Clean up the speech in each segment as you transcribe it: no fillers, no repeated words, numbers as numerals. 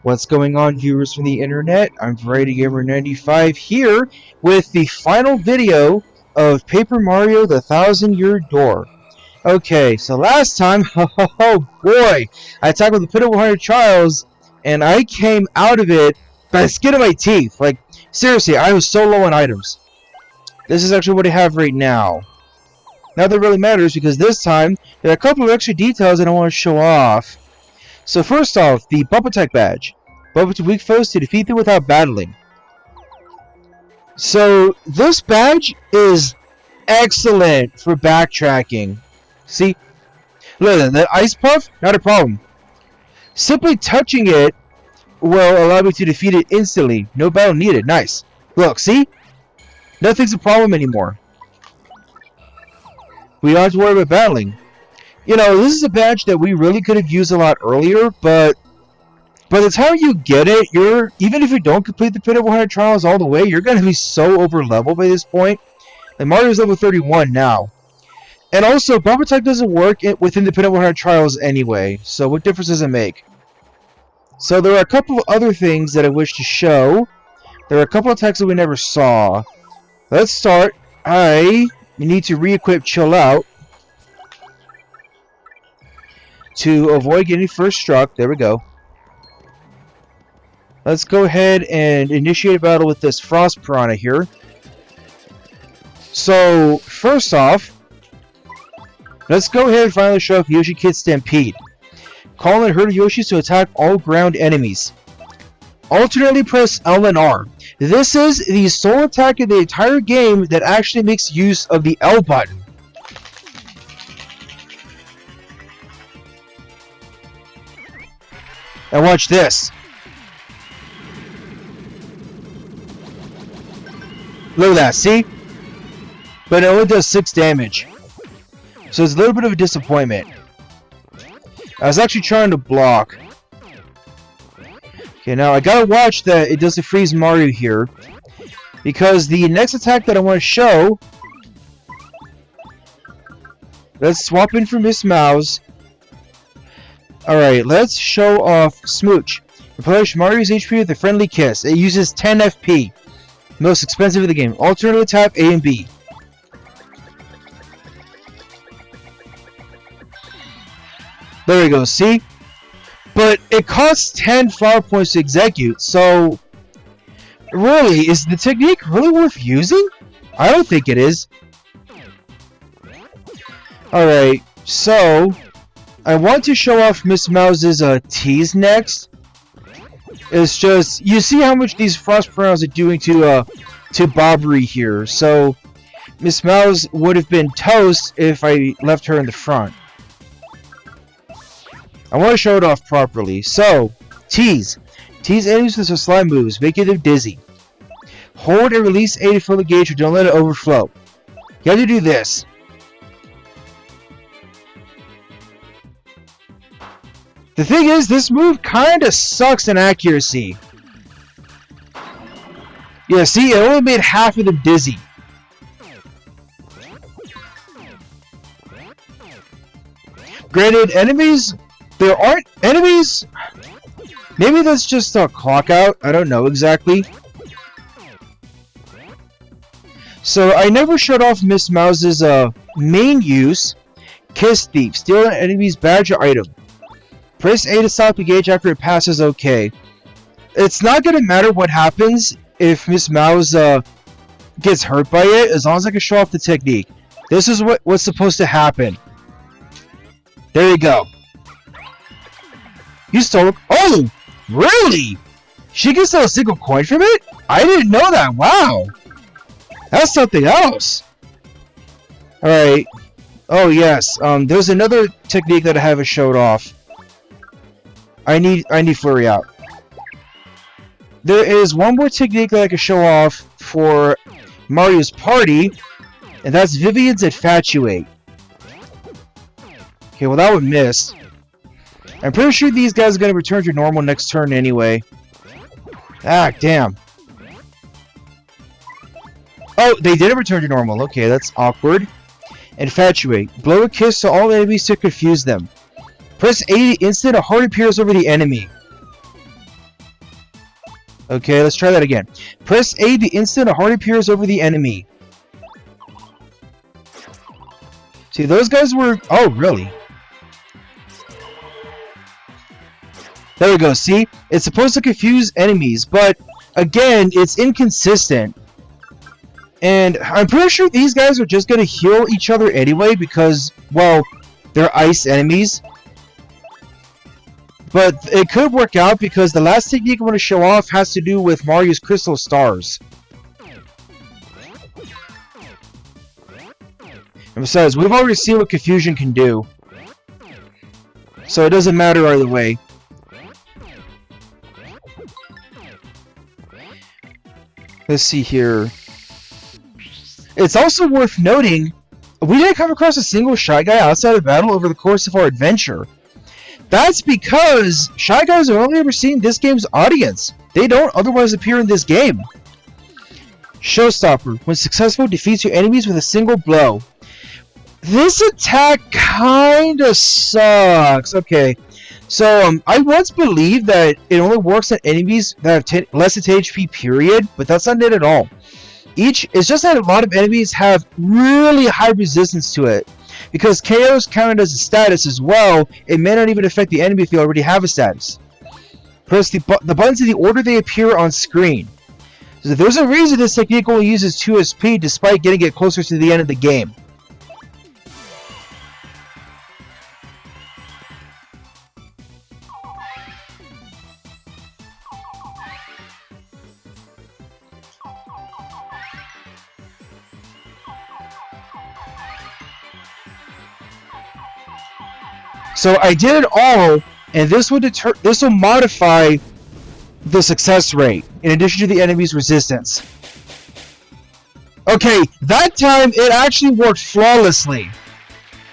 What's going on, viewers from the internet? I'm VarietyGamer95 here with the final video of Paper Mario: The Thousand-Year Door. Okay, so last time, oh boy, I tackled the Pit of 100 Trials, and I came out of it by the skin of my teeth. Like, seriously, I was so low on items. This is actually what I have right now. Now that really matters, because this time, there are a couple of extra details that I want to show off. So first off, the Bump Attack badge. Bump to weak foes to defeat them without battling. So this badge is excellent for backtracking. See? Look at that, the ice puff, not a problem. Simply touching it will allow me to defeat it instantly. No battle needed. Nice. Look, see? Nothing's a problem anymore. We don't have to worry about battling. You know, this is a badge that we really could have used a lot earlier, but by the time you get it, even if you don't complete the Pit of 100 Trials all the way, you're going to be so over leveled by this point. Like, Mario's level 31 now. And also, Bump Attack doesn't work within the Pit of 100 Trials anyway, so what difference does it make? So there are a couple of other things that I wish to show. There are a couple of attacks that we never saw. Let's start. I need to re-equip Chill Out to avoid getting first struck. There we go. Let's go ahead and initiate a battle with this Frost Piranha here. So, first off, let's go ahead and finally show off Yoshi Kid Stampede. Call in a herd of Yoshis to attack all ground enemies. Alternately press L and R. This is the sole attack in the entire game that actually makes use of the L button. And watch this. Look at that, see? But it only does 6 damage. So it's a little bit of a disappointment. I was actually trying to block. Okay, now I gotta watch that it doesn't freeze Mario here. Because the next attack that I want to show... Let's swap in for Miss Mouse. Alright, let's show off Smooch. Replenish Mario's HP with a friendly kiss. It uses 10 FP. Most expensive in the game. Alternately tap A and B. There we go, see? But it costs 10 flower points to execute, so... Really, is the technique really worth using? I don't think it is. Alright, so... I want to show off Miss Mouse's tease next. It's just, you see how much these Frost Piranhas are doing to Bobbery here. So, Miss Mouse would have been toast if I left her in the front. I want to show it off properly. So, tease. Tease enemies with some slime moves, making them dizzy. Hold and release A to fill the gauge, or don't let it overflow. You have to do this. The thing is, this move kinda sucks in accuracy. Yeah, see, it only made half of them dizzy. Granted, enemies... There aren't enemies... Maybe that's just a clock out. I don't know exactly. So, I never shut off Miss Mouse's main use. Kiss Thief. Steal an enemy's badge or item. Press A to stop the gauge after it passes OK. It's not going to matter what happens if Miss Mouse gets hurt by it, as long as I can show off the technique. This is what's supposed to happen. There you go. You stole... Oh! Really? She can sell a single coin from it? I didn't know that. Wow. That's something else. Alright. Oh, yes. There's another technique that I haven't showed off. I need Flurry out. There is one more technique that I can show off for Mario's Party, and that's Vivian's Infatuate. Okay, well that one missed. I'm pretty sure these guys are going to return to normal next turn anyway. Ah, damn. Oh, they didn't return to normal. Okay, that's awkward. Infatuate. Blow a kiss to all enemies to confuse them. Press A to instant, a heart appears over the enemy. Okay, let's try that again. Press A the instant a heart appears over the enemy. See, those guys were... Oh, really? There we go, see? It's supposed to confuse enemies, but again, it's inconsistent. And I'm pretty sure these guys are just going to heal each other anyway because, well, they're ice enemies. But it could work out because the last technique I'm going to show off has to do with Mario's crystal stars. And besides, we've already seen what confusion can do. So it doesn't matter either way. Let's see here. It's also worth noting, we didn't come across a single Shy Guy outside of battle over the course of our adventure. That's because Shy Guys are only ever seen this game's audience. They don't otherwise appear in this game. Showstopper. When successful, defeats your enemies with a single blow. This attack kinda sucks. Okay. So, I once believed that it only works on enemies that have less than 10 HP, period, but that's not it at all. It's just that a lot of enemies have really high resistance to it. Because KOs counted as a status as well, it may not even affect the enemy if they already have a status. Press the buttons in the order they appear on screen. So there's a reason this technique only uses 2 SP despite getting it closer to the end of the game. So I did it all, and this will modify the success rate, in addition to the enemy's resistance. Okay, that time it actually worked flawlessly.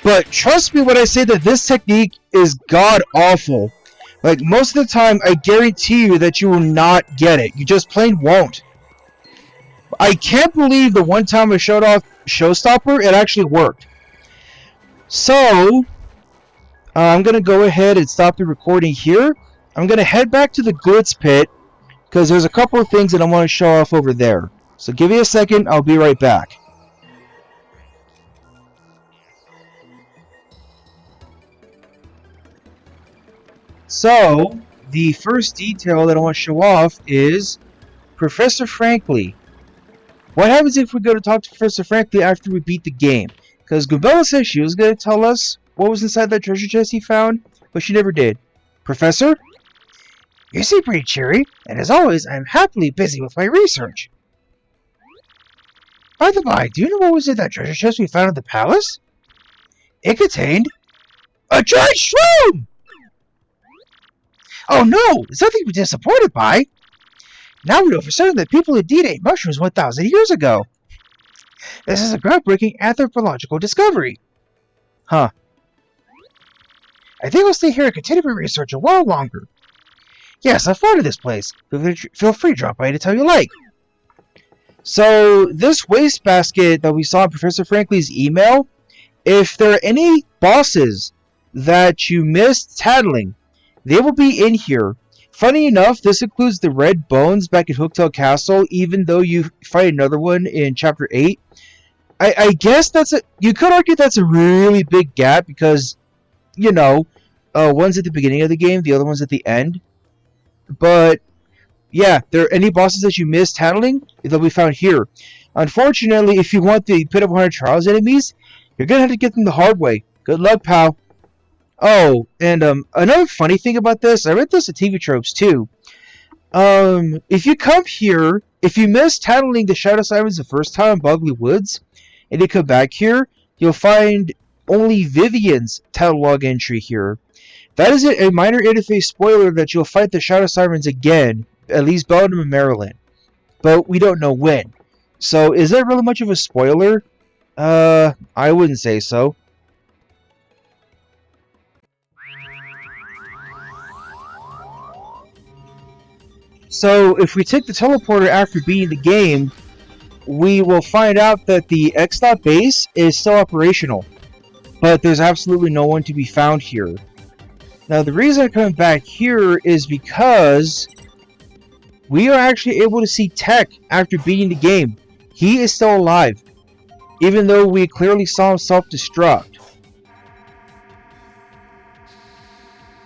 But trust me when I say that this technique is god-awful. Like, most of the time, I guarantee you that you will not get it. You just plain won't. I can't believe the one time I showed off Showstopper, it actually worked. So... I'm going to go ahead and stop the recording here. I'm going to head back to the goods pit because there's a couple of things that I want to show off over there. So give me a second, I'll be right back. So, the first detail that I want to show off is Professor Franklin. What happens if we go to talk to Professor Franklin after we beat the game? Because Gabella said she was going to tell us what was inside that treasure chest he found, but she never did. Professor? You seem pretty cheery, and as always, I am happily busy with my research. By the by, do you know what was in that treasure chest we found at the palace? It contained a giant shroom! Oh no, it's nothing to be disappointed by. Now we know for certain that people indeed ate mushrooms 1,000 years ago. This is a groundbreaking anthropological discovery. Huh. I think I'll stay here and continue my research a while longer. Yes, I'm fond of this place. Feel free to drop by anytime you like. So, this wastebasket that we saw in Professor Franklin's email, if there are any bosses that you missed tattling, they will be in here. Funny enough, this includes the red bones back at Hooktail Castle, even though you fight another one in Chapter 8. I guess you could argue that's a really big gap because, you know, one's at the beginning of the game, the other one's at the end. But, yeah, there are any bosses that you missed tattling, they'll be found here. Unfortunately, if you want the Pit of 100 Trials enemies, you're going to have to get them the hard way. Good luck, pal. Oh, and another funny thing about this, I read this at TV Tropes too. If you come here, if you miss tattling the Shadow Sirens the first time in Bogly Woods, and you come back here, you'll find only Vivian's tattle log entry here. That is a minor interface spoiler that you'll fight the Shadow Sirens again, at least Belgium and Maryland. But we don't know when. So, is that really much of a spoiler? I wouldn't say so. So, if we take the teleporter after beating the game, we will find out that the X-Dot base is still operational. But there's absolutely no one to be found here. Now, the reason I'm coming back here is because we are actually able to see Tech after beating the game. He is still alive, even though we clearly saw him self-destruct.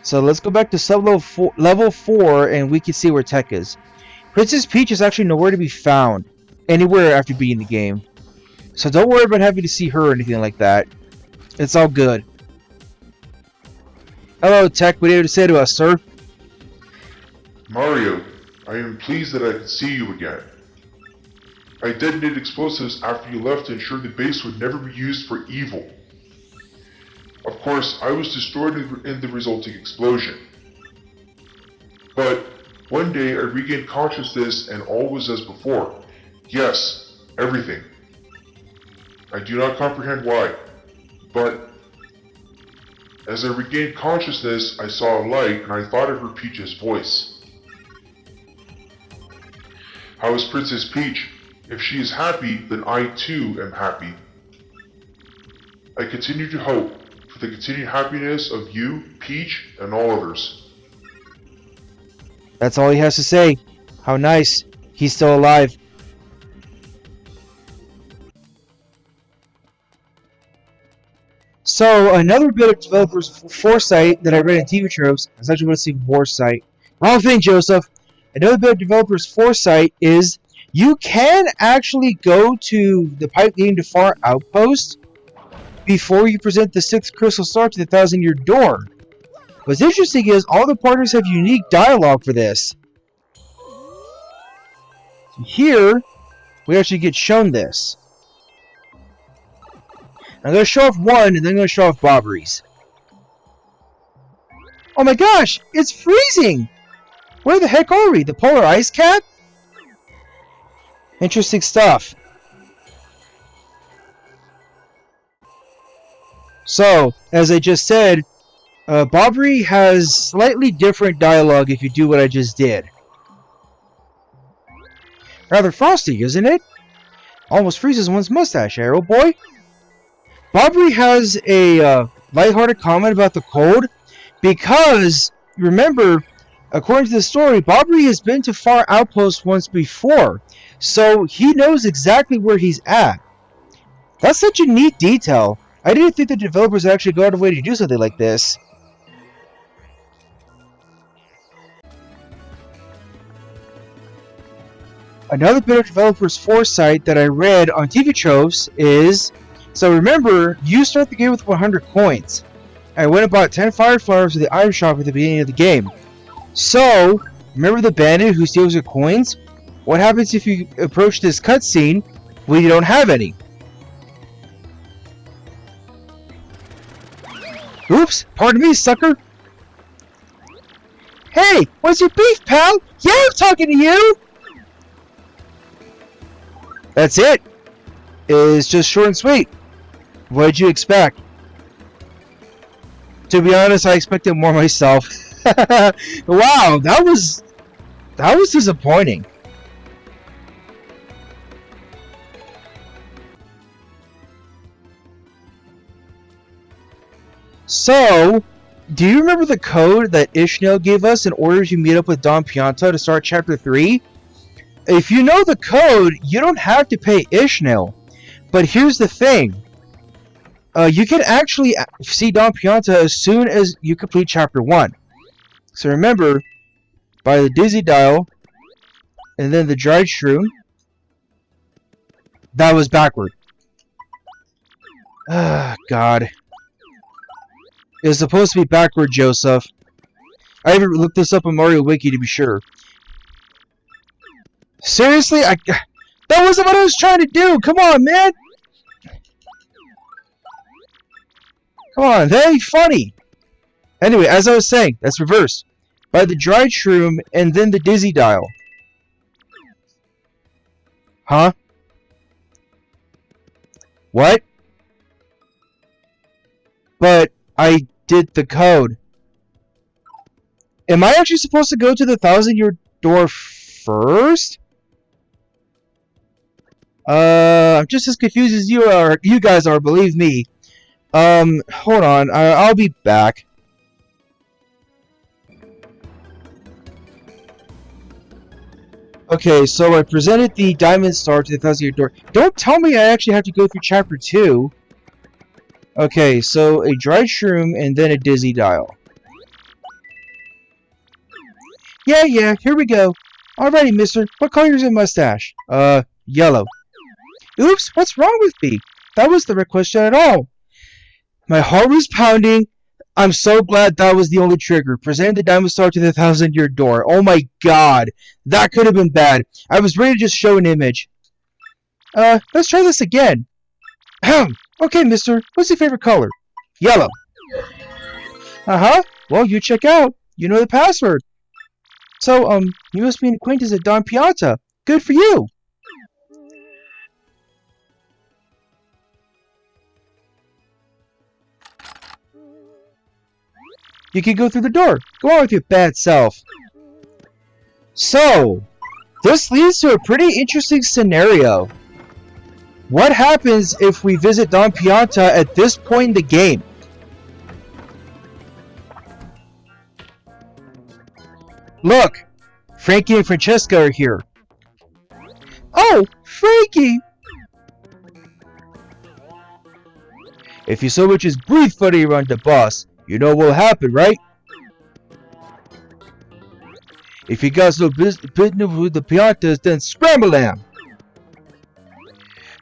So let's go back to level 4 and we can see where Tech is. Princess Peach is actually nowhere to be found anywhere after beating the game. So don't worry about having to see her or anything like that. It's all good. Hello, Tech. What do you have to say to us, sir? Mario, I am pleased that I could see you again. I detonated explosives after you left to ensure the base would never be used for evil. Of course, I was destroyed in the resulting explosion. But one day I regained consciousness and all was as before. Yes, everything. I do not comprehend why, but as I regained consciousness, I saw a light and I thought I heard Peach's voice. How is Princess Peach? If she is happy, then I too am happy. I continue to hope for the continued happiness of you, Peach, and all others. That's all he has to say. How nice. He's still alive. So, another bit of developer's foresight that I read in TV tropes, I was actually going to say foresight. Wrong thing, Joseph. Another bit of developer's foresight is you can actually go to the pipe leading to Far Outpost before you present the 6th crystal star to the 1,000-year door. What's interesting is all the partners have unique dialogue for this. So here, we actually get shown this. I'm going to show off one, and then I'm going to show off Bobbery's. Oh my gosh! It's freezing! Where the heck are we? The polar ice cap? Interesting stuff. So, as I just said, Bobbery has slightly different dialogue if you do what I just did. Rather frosty, isn't it? Almost freezes one's mustache, Arrow Boy. Bobbery has a lighthearted comment about the cold because, remember, according to the story, Bobbery has been to Far Outpost once before, so he knows exactly where he's at. That's such a neat detail. I didn't think the developers would actually go out of the way to do something like this. Another bit of developer's foresight that I read on TV tropes is, so remember, you start the game with 100 coins. I went and bought 10 fire flowers at the item shop at the beginning of the game. So, remember the bandit who steals your coins? What happens if you approach this cutscene when you don't have any? Oops, pardon me, sucker. Hey, what's your beef, pal? Yeah, I'm talking to you! That's it. It's just short and sweet. What did you expect? To be honest, I expected more myself. Wow, that was disappointing. So, do you remember the code that Ishmael gave us in order to meet up with Don Pianta to start Chapter 3? If you know the code, you don't have to pay Ishmael. But here's the thing. You can actually see Don Pianta as soon as you complete Chapter 1. So remember, by the Dizzy Dial, and then the Dried Shroom, that was backward. Ah, God. It was supposed to be backward, Joseph. I even looked this up on Mario Wiki to be sure. Seriously? That wasn't what I was trying to do! Come on, man! Come on, that ain't funny! Anyway, as I was saying, that's reversed. By the Dried Shroom, and then the Dizzy Dial. Huh? What? But I did the code. Am I actually supposed to go to the 1,000-year door first? I'm just as confused as you guys are, believe me. Hold on, I'll be back. Okay, so I presented the Diamond Star to the 1,000-year door. Don't tell me I actually have to go through Chapter 2. Okay, so a dried shroom and then a dizzy dial. Yeah, here we go. Alrighty, mister. What color is your mustache? Yellow. Oops, what's wrong with me? That was the right question at all. My heart was pounding. I'm so glad that was the only trigger. Presenting the Diamond Star to the 1,000-year door. Oh my god. That could have been bad. I was ready to just show an image. Let's try this again. Ahem. Okay, mister. What's your favorite color? Yellow. Uh-huh. Well, you check out. You know the password. So, you must be an acquaintance at Don Pianta. Good for you. You can go through the door. Go on with your bad self. So, this leads to a pretty interesting scenario. What happens if we visit Don Pianta at this point in the game? Look, Frankie and Francesca are here. Oh, Frankie! If you so much as breathe funny around the boss, you know what'll happen, right? If you got no business with the Piantas, then scramble them!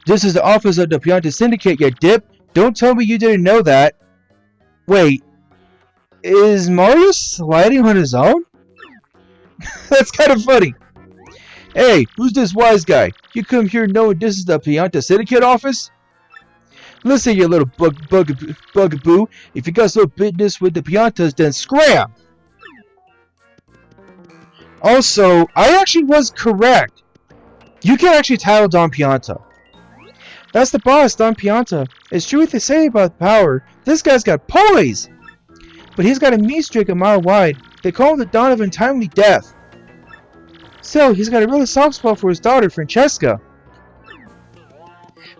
This is the office of the Pianta Syndicate, you dip. Don't tell me you didn't know that. Wait, is Mario sliding on his own? That's kind of funny. Hey, who's this wise guy? You come here knowing this is the Pianta Syndicate office? Listen, you little bugaboo. If you got no business with the Piantas, then scram! Also, I actually was correct. You can actually title Don Pianta. That's the boss, Don Pianta. It's true what they say about power. This guy's got poise! But he's got a meat streak a mile wide. They call him the Dawn of Untimely Death. Still, he's got a really soft spot for his daughter, Francesca.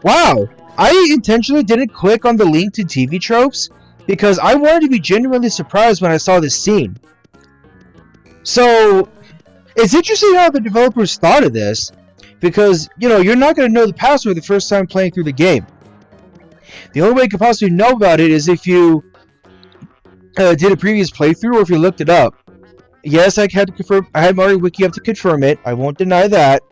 Wow! I intentionally didn't click on the link to TV tropes because I wanted to be genuinely surprised when I saw this scene. So, it's interesting how the developers thought of this because, you know, you're not going to know the password the first time playing through the game. The only way you could possibly know about it is if you did a previous playthrough or if you looked it up. Yes, I had to confirm. I had Mario Wiki up to confirm it. I won't deny that.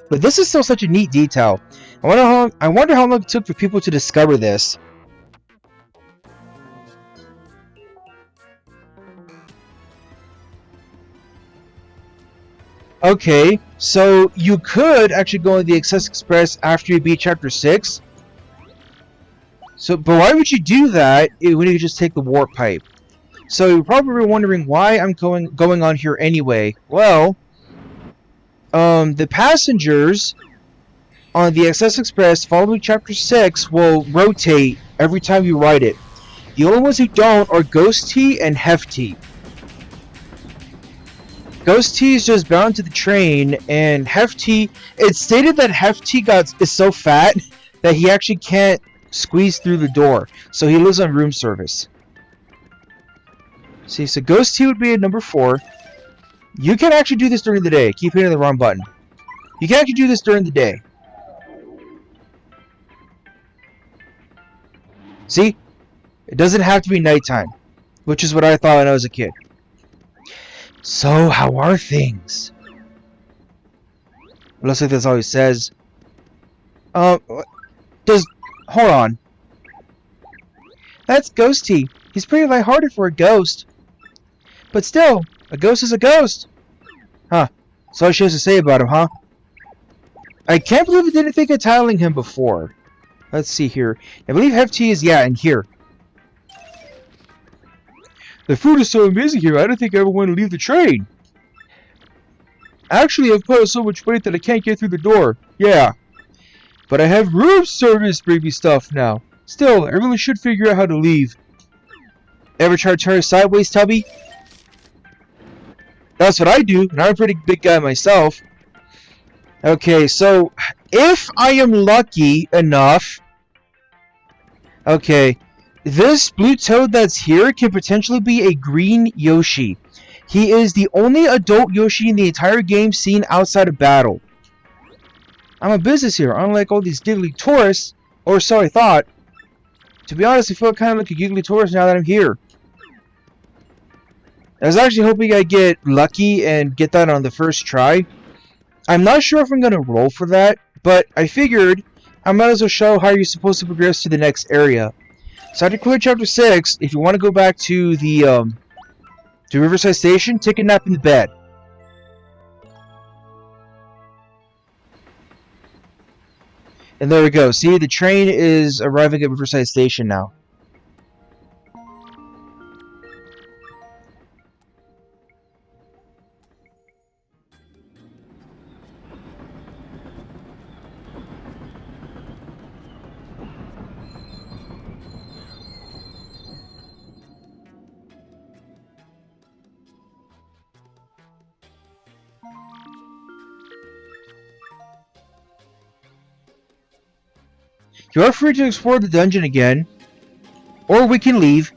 But this is still such a neat detail. I wonder how long it took for people to discover this. Okay, so you could actually go on the Access Express after you beat Chapter 6. So, but why would you do that when you could just take the warp pipe? So you're probably wondering why I'm going on here anyway. Well, the passengers on the Access Express following Chapter 6 will rotate every time you ride it. The only ones who don't are Ghost T and Hefty. Ghost T is just bound to the train, and Hefty... It's stated that Hefty is so fat that he actually can't squeeze through the door, so he lives on room service. See, so Ghost T would be at number 4. You can actually do this during the day. Keep hitting the wrong button. You can actually do this during the day. See? It doesn't have to be nighttime, which is what I thought when I was a kid. So, how are things? Looks like that's all he says. Hold on. That's Ghosty. He's pretty lighthearted for a ghost. But still, a ghost is a ghost. Huh. That's all she has to say about him, huh? I can't believe I didn't think of titling him before. Let's see here. I believe Hefty is, in here. The food is so amazing here, I don't think I ever want to leave the train. Actually, I've put on so much weight that I can't get through the door. Yeah. But I have room service bring me stuff now. Still, I really should figure out how to leave. Ever try to turn sideways, Tubby? That's what I do, and I'm a pretty big guy myself. Okay, so, if I am lucky enough... Okay, this blue toad that's here can potentially be a green Yoshi. He is the only adult Yoshi in the entire game seen outside of battle. I'm a business here, unlike all these giggly tourists, or so I thought. To be honest, I feel kind of like a giggly tourist now that I'm here. I was actually hoping I'd get lucky and get that on the first try. I'm not sure if I'm going to roll for that, but I figured I might as well show how you're supposed to progress to the next area. So after clear chapter 6, if you want to go back to the to Riverside Station, take a nap in the bed. And there we go. See, the train is arriving at Riverside Station now. You are free to explore the dungeon again, or we can leave.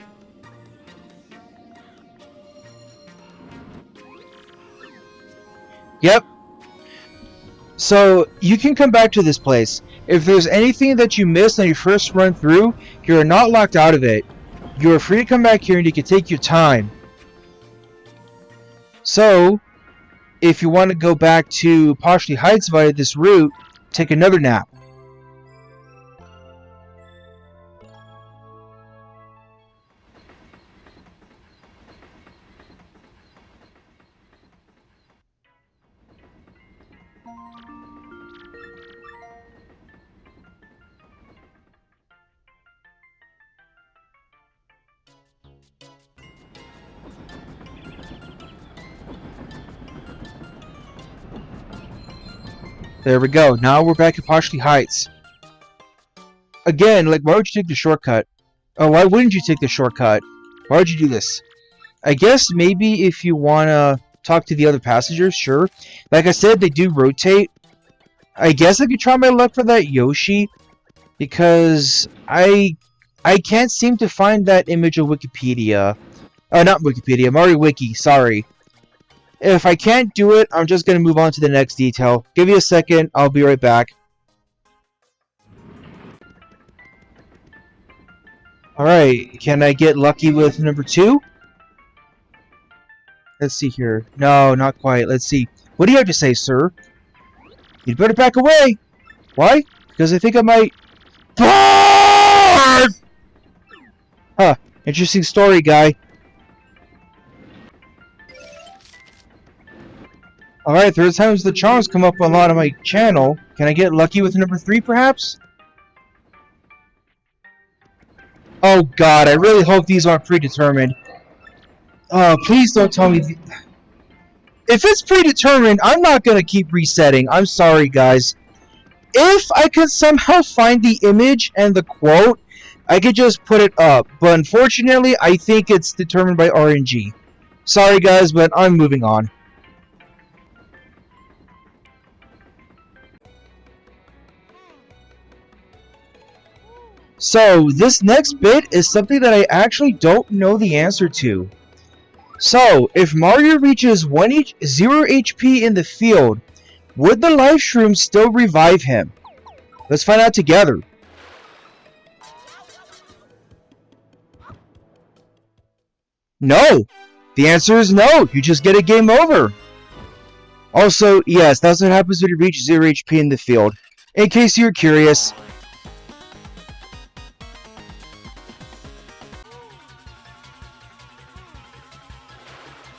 Yep. So, you can come back to this place. If there's anything that you missed on your first run through, you're not locked out of it. You are free to come back here and you can take your time. So, if you want to go back to Poshley Heights via this route, take another nap. There we go. Now we're back at Poshley Heights. Again, like, why would you take the shortcut? Oh, why wouldn't you take the shortcut? Why would you do this? I guess maybe if you want to talk to the other passengers, sure. Like I said, they do rotate. I guess I could try my luck for that Yoshi, because I can't seem to find that image of Wikipedia. Not Wikipedia, Mario Wiki, sorry. If I can't do it, I'm just going to move on to the next detail. Give me a second, I'll be right back. Alright, can I get lucky with number 2? Let's see here. No, not quite. Let's see. What do you have to say, sir? You'd better back away! Why? Because I think I might... Huh, interesting story, guy. Alright, third time's the charms come up a lot on my channel. Can I get lucky with number 3, perhaps? Oh god, I really hope these aren't predetermined. Oh, please don't tell me... If it's predetermined, I'm not gonna keep resetting. I'm sorry, guys. If I could somehow find the image and the quote, I could just put it up. But unfortunately, I think it's determined by RNG. Sorry, guys, but I'm moving on. So, this next bit is something that I actually don't know the answer to. So, if Mario reaches 0 HP in the field, would the life shroom still revive him? Let's find out together. No! The answer is no! You just get a game over! Also, yes, that's what happens when you reach 0 HP in the field. In case you're curious.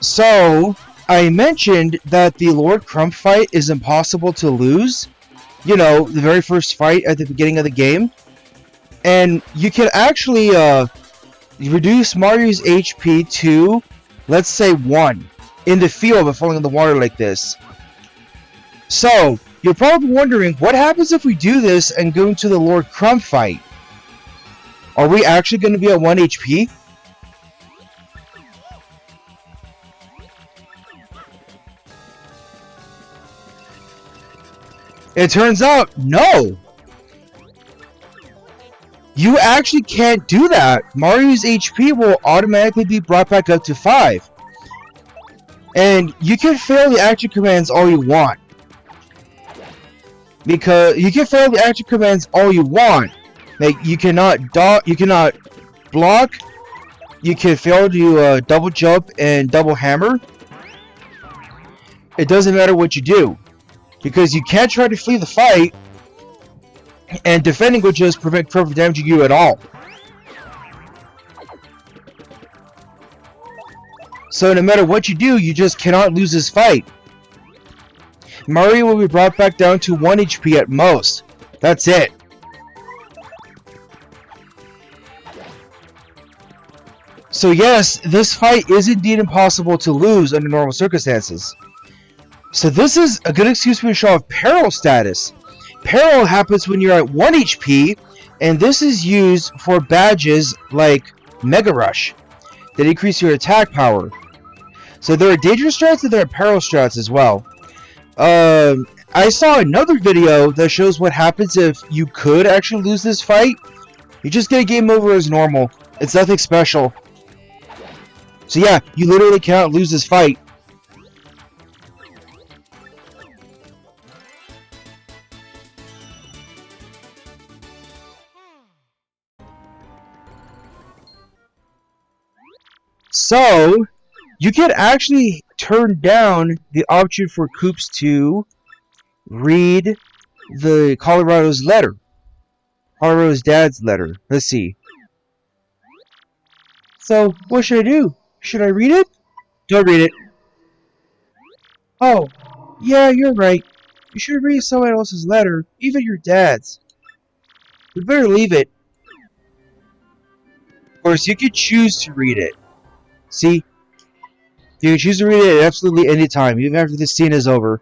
So, I mentioned that the Lord Crump fight is impossible to lose. You know, the very first fight at the beginning of the game. And you can actually reduce Mario's HP to, let's say, 1 in the field by falling in the water like this. So, you're probably wondering, what happens if we do this and go into the Lord Crump fight? Are we actually going to be at 1 HP? It turns out, no! You actually can't do that! Mario's HP will automatically be brought back up to 5. And you can fail the action commands all you want. Because you can fail the action commands all you want. Like, you cannot block, you can fail to double jump and double hammer. It doesn't matter what you do. Because you can't try to flee the fight, and defending will just prevent from damaging you at all. So no matter what you do, you just cannot lose this fight. Mario will be brought back down to 1 HP at most. That's it. So yes, this fight is indeed impossible to lose under normal circumstances. So this is a good excuse for me to show off Peril status. Peril happens when you're at 1 HP, and this is used for badges like Mega Rush that increase your attack power. So there are dangerous strats and there are peril strats as well. I saw another video that shows what happens if you could actually lose this fight. You just get a game over as normal. It's nothing special. So yeah, you literally cannot lose this fight. So, you can actually turn down the option for Koops to read the Colorado's letter. Colorado's dad's letter. Let's see. So, what should I do? Should I read it? Don't read it. Oh, yeah, you're right. You should read someone else's letter, even your dad's. You better leave it. Of course, you can choose to read it. See? You can choose to read it at absolutely any time, even after this scene is over.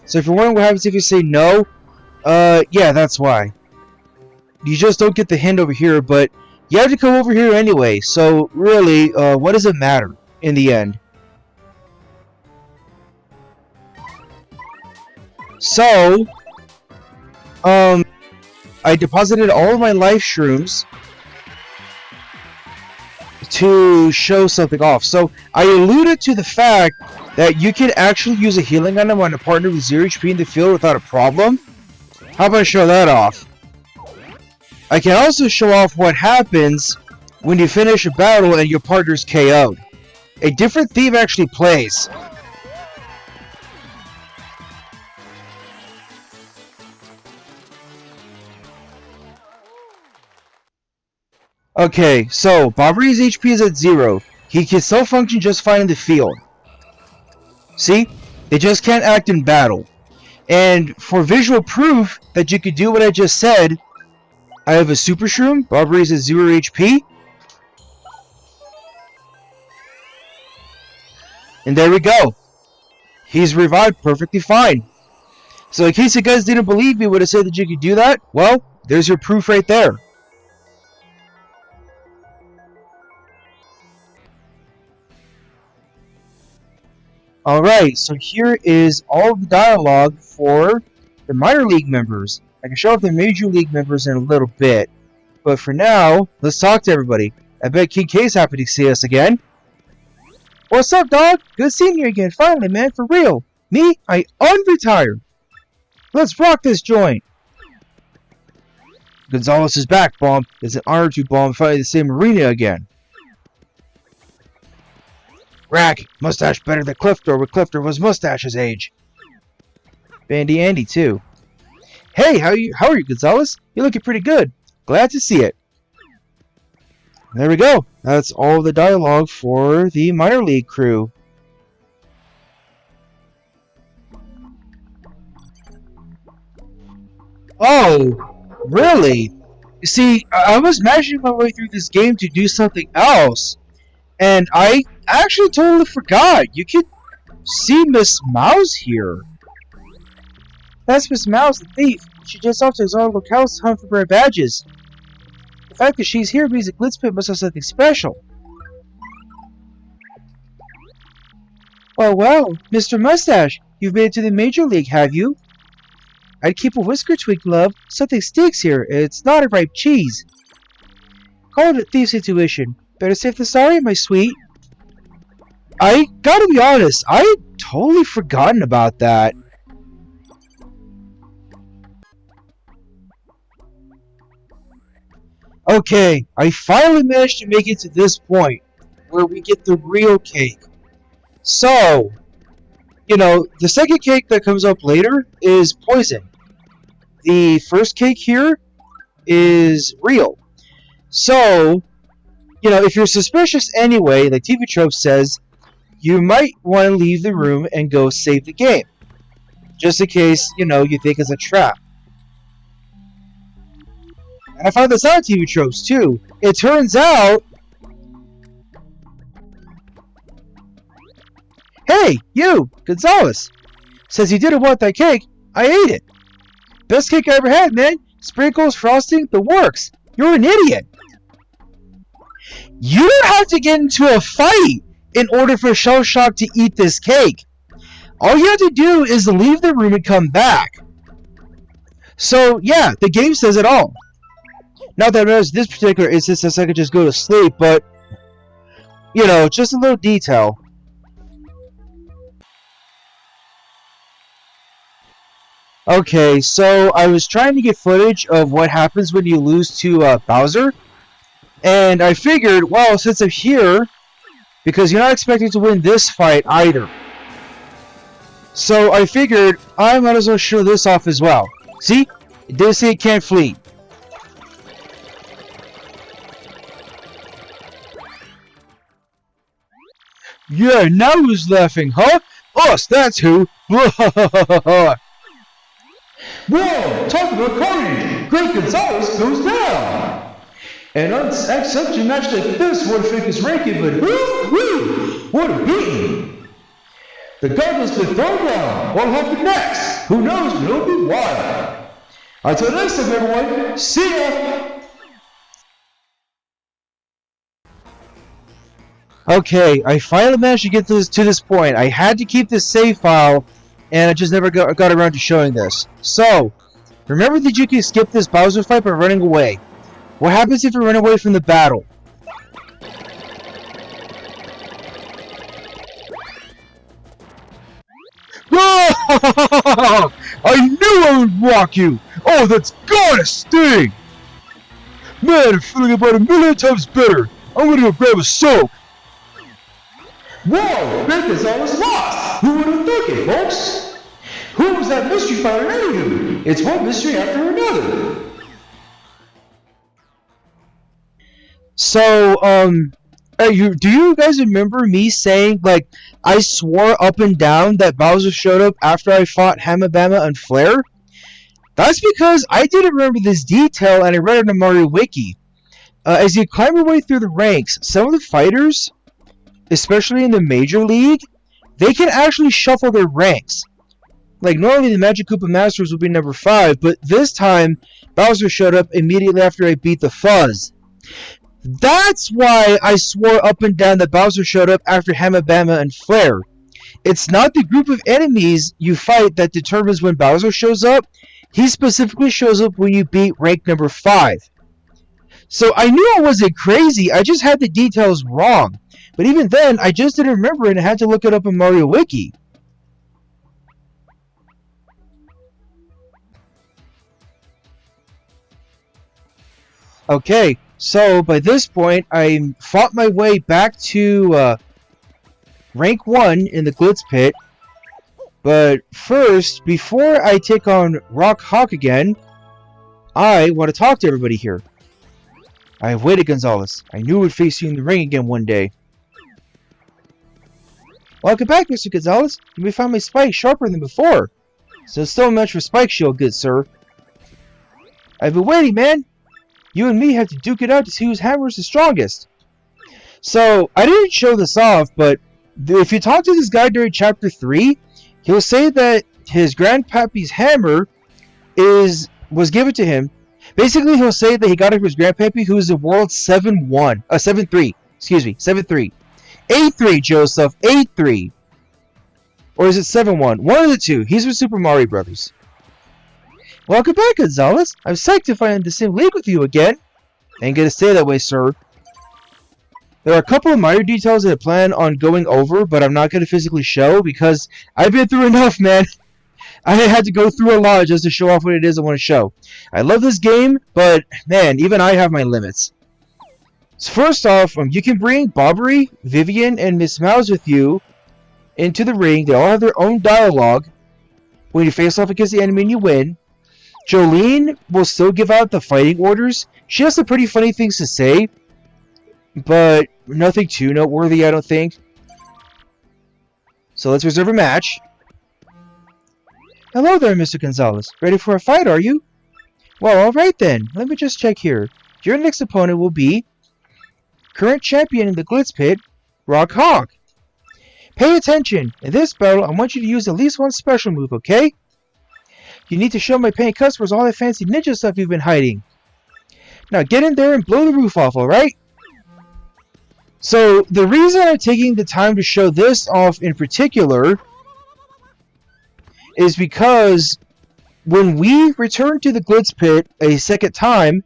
So if you're wondering what happens if you say no, yeah, that's why. You just don't get the hint over here, but you have to come over here anyway, so really, what does it matter in the end? So, I deposited all of my life shrooms to show something off. So I alluded to the fact that you can actually use a healing item on a partner with 0 HP in the field without a problem. How about I show that off? I can also show off what happens when you finish a battle and your partner's KO'd. A different theme actually plays. Okay, so Bobby's HP is at 0. He can still function just fine in the field. See? They just can't act in battle. And for visual proof that you could do what I just said, I have a Super Shroom. Bobby's at 0 HP. And there we go. He's revived perfectly fine. So in case you guys didn't believe me when I said that you could do that, well, there's your proof right there. Alright, so here is all of the dialogue for the minor league members. I can show off the major league members in a little bit. But for now, let's talk to everybody. I bet King K's happy to see us again. What's up, dog? Good seeing you again, finally, man, for real. Me, I unretired. Let's rock this joint. Gonzalez is back, Bomb. It's an honor to Bomb fighting the same arena again. Rack, mustache better than Cliftor when Cliftor was mustache's age. Bandy Andy, too. Hey, how are you, Gonzalez? You're looking pretty good. Glad to see it. There we go. That's all the dialogue for the minor league crew. Oh, really? You see, I was mashing my way through this game to do something else, and I actually totally forgot. You can see Miss Mouse here. That's Miss Mouse, the thief. She just off to his own locales to hunt for rare badges. The fact that she's here means the Glitzpit must have something special. Well, Mr. Mustache, you've made it to the Major League, have you? I'd keep a whisker tweak, love. Something stinks here. It's not a ripe cheese. Call it a thief's intuition. Better safe than sorry, my sweet. I gotta be honest, I had totally forgotten about that. Okay, I finally managed to make it to this point, where we get the real cake. So, the second cake that comes up later is poison. The first cake here is real. So, if you're suspicious anyway, like TV Trope says, you might want to leave the room and go save the game. Just in case, you think it's a trap. And I found this out on TV Tropes too. It turns out... Hey, you, Gonzalez! Since you didn't want that cake, I ate it. Best cake I ever had, man. Sprinkles, frosting, the works. You're an idiot. You don't have to get into a fight in order for Shell Shock to eat this cake. All you have to do is leave the room and come back. So, yeah, the game says it all. Not that there's this particular instance I could just go to sleep, but, just a little detail. Okay, so I was trying to get footage of what happens when you lose to Bowser. And I figured, well, since I'm here, because you're not expecting to win this fight either. So I figured I might as well show this off as well. See? It didn't say it can't flee. Yeah, now who's laughing, huh? Us, that's who! Whoa, talk about carnage! Great Gonzalez goes down! And on such a match like this, what if it is ranking, but woo! What a beating! The gauntlet's been thrown down! What'll happen next? Who knows, but it'll be wild! Until next time, everyone, see ya! Okay, I finally managed to get to this point. I had to keep this save file, and I just never got around to showing this. So, remember that you can skip this Bowser fight by running away. What happens if you run away from the battle? I knew I would rock you! Oh, that's gotta sting! Man, I'm feeling about 1,000,000 times better. I'm gonna go grab a soak. Whoa! Bacon's almost lost! Who would have thunk it, folks? Who was that mystery fighter anywho? It's one mystery after another. So, do you guys remember me saying, like, I swore up and down that Bowser showed up after I fought Hamabama and Flare? That's because I didn't remember this detail and I read it in the Mario Wiki. As you climb your way through the ranks, some of the fighters, especially in the Major League, they can actually shuffle their ranks. Like, normally the Magic Koopa Masters would be number 5, but this time, Bowser showed up immediately after I beat the Fuzz. That's why I swore up and down that Bowser showed up after Hamabama and Flare. It's not the group of enemies you fight that determines when Bowser shows up. He specifically shows up when you beat rank number 5. So I knew I wasn't crazy, I just had the details wrong. But even then, I just didn't remember it and I had to look it up in Mario Wiki. Okay, so by this point, I fought my way back to rank 1 in the Glitz Pit. But first, before I take on Rock Hawk again, I want to talk to everybody here. I have waited, Gonzalez. I knew I would face you in the ring again one day. Welcome back, Mr. Gonzalez. You may find my spike sharper than before. So still a match for Spike Shield, good sir. I've been waiting, man. You and me have to duke it out to see whose hammer is the strongest. So, I didn't show this off, but if you talk to this guy during Chapter 3, he'll say that his grandpappy's hammer was given to him. Basically, he'll say that he got it from his grandpappy, who is the world's 7-3. Excuse me, 7-3. 8-3, Joseph, 8-3. Or is it 7-1? One of the two. He's from Super Mario Brothers. Welcome back, Gonzalez. I'm psyched to find in the same league with you again. Ain't gonna stay that way, sir. There are a couple of minor details that I plan on going over, but I'm not going to physically show because I've been through enough, man. I had to go through a lot just to show off what it is I want to show. I love this game, but man, even I have my limits. So first off, you can bring Bobbery, Vivian, and Miss Mouse with you into the ring. They all have their own dialogue. When you face off against the enemy and you win, Jolene will still give out the fighting orders. She has some pretty funny things to say, but nothing too noteworthy, I don't think. So let's reserve a match. Hello there, Mr. Gonzalez. Ready for a fight, are you? Well, alright then. Let me just check here. Your next opponent will be current champion in the Glitz Pit, Rock Hawk. Pay attention. In this battle, I want you to use at least one special move, okay? You need to show my paying customers all that fancy ninja stuff you've been hiding. Now get in there and blow the roof off, alright? So, the reason I'm taking the time to show this off in particular is because when we return to the Glitz Pit a second time,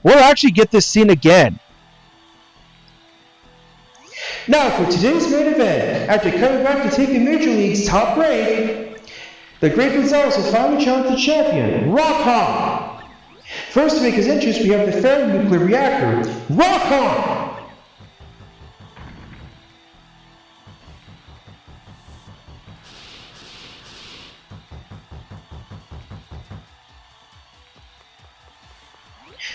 we'll actually get this scene again. Now for today's main event, after coming back to take the Major League's top rank, the Great Gonzalez will finally challenge the champion, Rock Hawk. First to make his entrance, we have the thermonuclear reactor, Rock Hawk.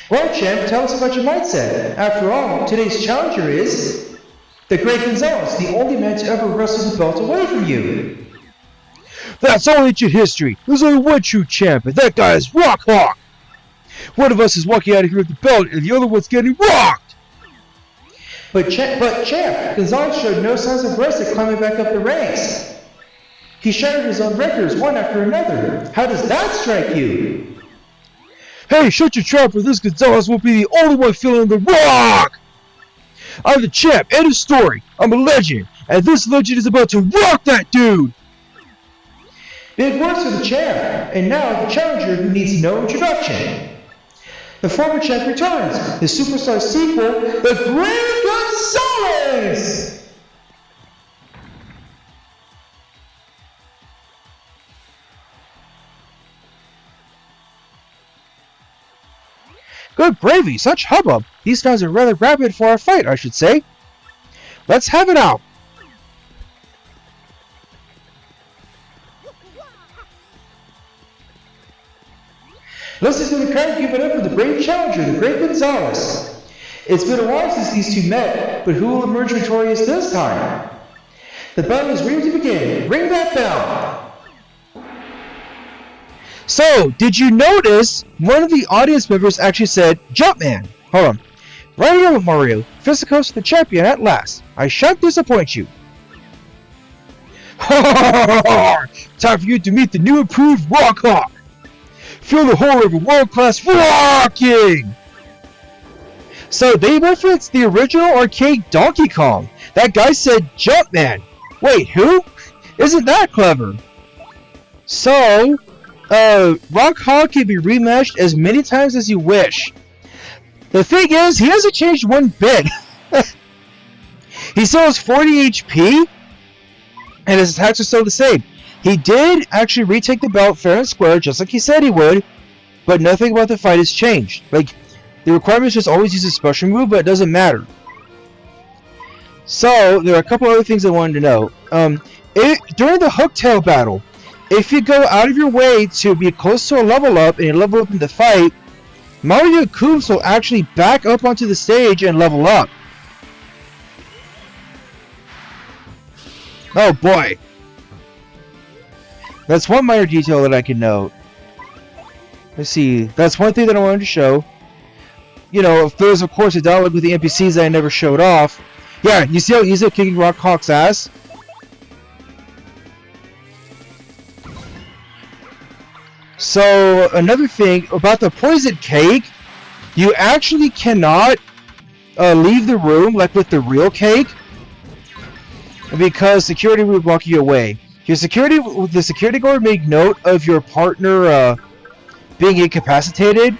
Well, champ, tell us about your mindset. After all, today's challenger is the Great Gonzalez, the only man to ever wrestle the belt away from you. That's all ancient history. There's only one true champ, and that guy is Rock Hawk. One of us is walking out of here with the belt, and the other one's getting rocked. But champ, Gonzalez showed no signs of rest at climbing back up the ranks. He shattered his own records one after another. How does that strike you? Hey, shut your trap, or this Gonzalez won't be the only one feeling the rock! I'm the champ, end of story. I'm a legend, and this legend is about to rock that dude! Big words for the champ, and now the challenger who needs no introduction. The former champ returns, the superstar sequel, the Great Gonzalez! Good gravy, such hubbub. These guys are rather rabid for our fight, I should say. Let's have it out. Listen to the crowd give it up for the brave challenger, the Great Gonzalez. It's been a while since these two met, but who will emerge victorious this time? The battle is ready to begin. Ring that bell. So, did you notice one of the audience members actually said, Jumpman? Hold on. Right here with Mario. Physicos, the champion at last. I shan't disappoint you. Time for you to meet the new improved Rock Hawk. Feel the horror of a world-class rocking! So, they referenced the original arcade Donkey Kong. That guy said Jumpman. Wait, who? Isn't that clever? So, Rock Hawk can be rematched as many times as you wish. The thing is, he hasn't changed one bit. He still has 40 HP, and his attacks are still the same. He did actually retake the belt fair and square, just like he said he would, but nothing about the fight has changed. Like, the requirement is just always use a special move, but it doesn't matter. So, there are a couple other things I wanted to know. During the Hooktail battle, if you go out of your way to be close to a level up and you level up in the fight, Mario Koops will actually back up onto the stage and level up. Oh boy. That's one minor detail that I can note. Let's see. That's one thing that I wanted to show. You know, if there's of course a dialogue with the NPCs that I never showed off. Yeah, you see how he's kicking Rock Hawk's ass? So, another thing about the poison cake, you actually cannot leave the room like with the real cake because security would walk you away. The security guard made note of your partner being incapacitated,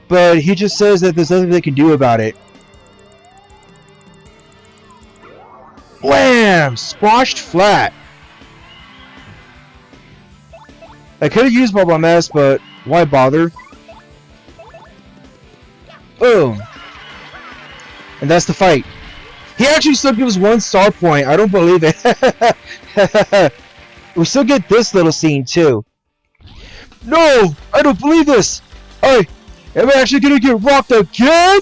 but he just says that there's nothing they can do about it. Blam! Squashed flat. I could have used Bubble Mess, but why bother? Boom. And that's the fight. He actually still gives 1 star point. I don't believe it. We still get this little scene too. No! I don't believe this! Am I actually gonna get rocked again?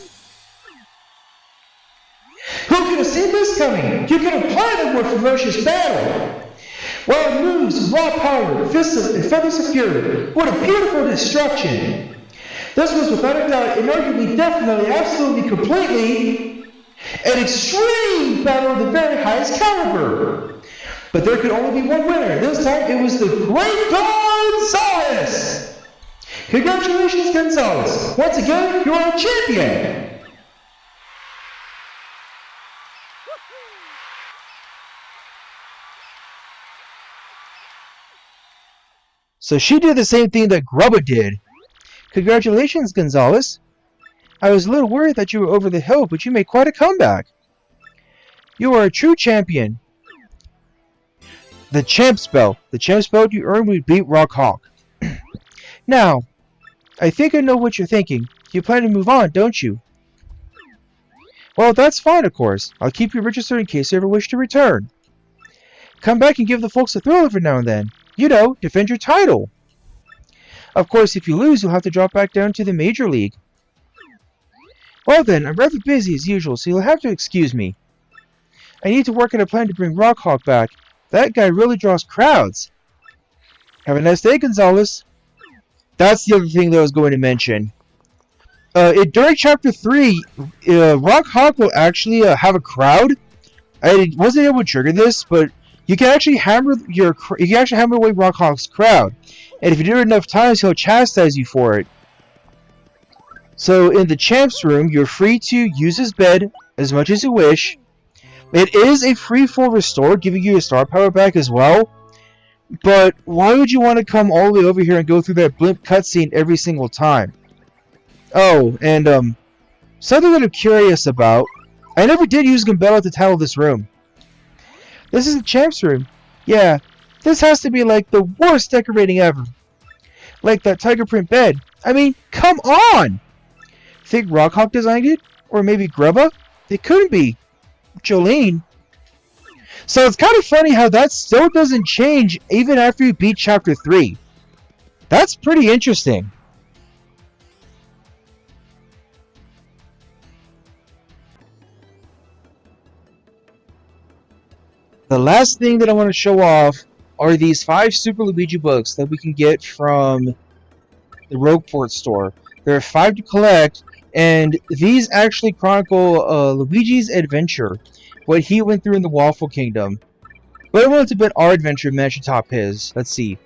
Who could have seen this coming? You could have planned a more ferocious battle. Wild moves, raw power, fists and feathers of fury. What a beautiful destruction! This was without a doubt, inarguably, definitely, absolutely, completely, an extreme battle of the very highest caliber. But there could only be one winner. This time it was the Great Gonzalez! Congratulations, Gonzalez! Once again, you are a champion! So she did the same thing that Grubba did. Congratulations, Gonzalez. I was a little worried that you were over the hill, but you made quite a comeback. You are a true champion. The champ's belt. The champ's belt you earned when you beat Rock Hawk. Now, I think I know what you're thinking. You plan to move on, don't you? Well, that's fine, of course. I'll keep you registered in case you ever wish to return. Come back and give the folks a thrill every now and then. You know, defend your title. Of course, if you lose, you'll have to drop back down to the Major League. Well then, I'm rather busy as usual, so you'll have to excuse me. I need to work on a plan to bring Rockhawk back. That guy really draws crowds. Have a nice day, Gonzalez. That's the other thing that I was going to mention. During Chapter 3, Rockhawk will actually have a crowd. I wasn't able to trigger this, but you can actually hammer away Rockhawk's crowd, and if you do it enough times, he'll chastise you for it. So in the champ's room, you're free to use his bed as much as you wish. It is a free full restore, giving you your star power back as well. But why would you want to come all the way over here and go through that blimp cutscene every single time? Oh, and something that I'm curious about. I never did use Gambella to title this room. This is the champ's room. Yeah, this has to be like the worst decorating ever. Like that tiger print bed. I mean, come on! Think Rockhawk designed it? Or maybe Grubba? It couldn't be. Jolene. So it's kind of funny how that still doesn't change even after you beat Chapter 3. That's pretty interesting. The last thing that I want to show off are these 5 Super Luigi books that we can get from the Rogueport store. There are 5 to collect, and these actually chronicle Luigi's adventure, what he went through in the Waffle Kingdom. But I wanted to bet our adventure managed to top his. Let's see.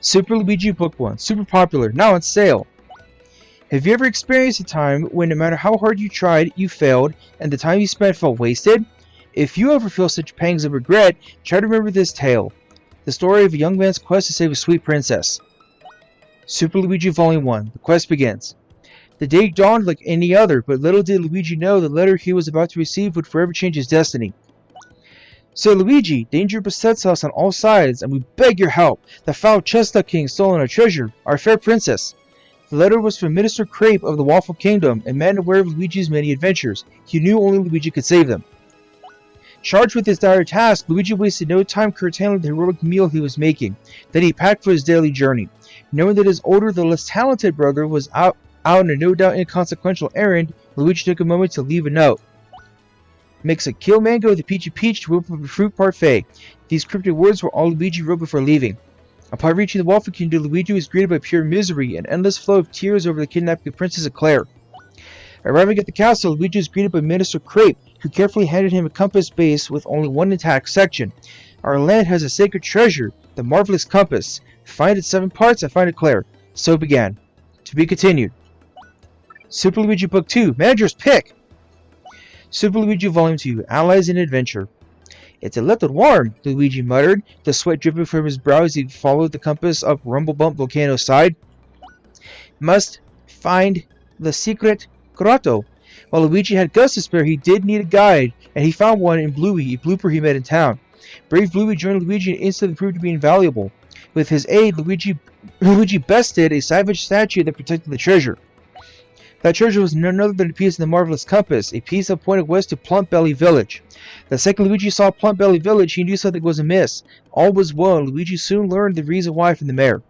Super Luigi Book 1. Super popular. Now on sale. Have you ever experienced a time when no matter how hard you tried, you failed, and the time you spent felt wasted? If you ever feel such pangs of regret, try to remember this tale. The story of a young man's quest to save a sweet princess. Super Luigi Volume 1. The quest begins. The day dawned like any other, but little did Luigi know the letter he was about to receive would forever change his destiny. So Luigi, danger besets us on all sides, and we beg your help. The foul Chestnut King stolen our treasure, our fair princess. The letter was from Minister Crape of the Waffle Kingdom, a man aware of Luigi's many adventures. He knew only Luigi could save them. Charged with his dire task, Luigi wasted no time curtailing the heroic meal he was making. Then he packed for his daily journey. Knowing that his older, though less talented brother was out on a no doubt inconsequential errand, Luigi took a moment to leave a note. Mix a kill mango with a peachy peach to whip up a fruit parfait. These cryptic words were all Luigi wrote before leaving. Upon reaching the Waffle Kingdom, Luigi was greeted by pure misery, an endless flow of tears over the kidnapping of Princess Eclair. Arriving at the castle, Luigi was greeted by Minister Crape, who carefully handed him a compass base with only one intact section. Our land has a sacred treasure, the marvelous compass. Find its 7 parts and find Eclair. So began. To be continued. Super Luigi Book 2, Manager's Pick! Super Luigi Volume 2, Allies in Adventure. It's a little warm, Luigi muttered, the sweat dripping from his brow as he followed the compass up Rumble Bump Volcano's side. Must find the secret grotto. While Luigi had guts to spare, he did need a guide, and he found one in Bluey, a blooper he met in town. Brave Bluey joined Luigi and instantly proved to be invaluable. With his aid, Luigi bested a savage statue that protected the treasure. That treasure was none other than a piece of the marvelous compass, a piece that pointed west to Plump Belly Village. The second Luigi saw Plump Belly Village, he knew something was amiss. All was well, and Luigi soon learned the reason why from the mayor.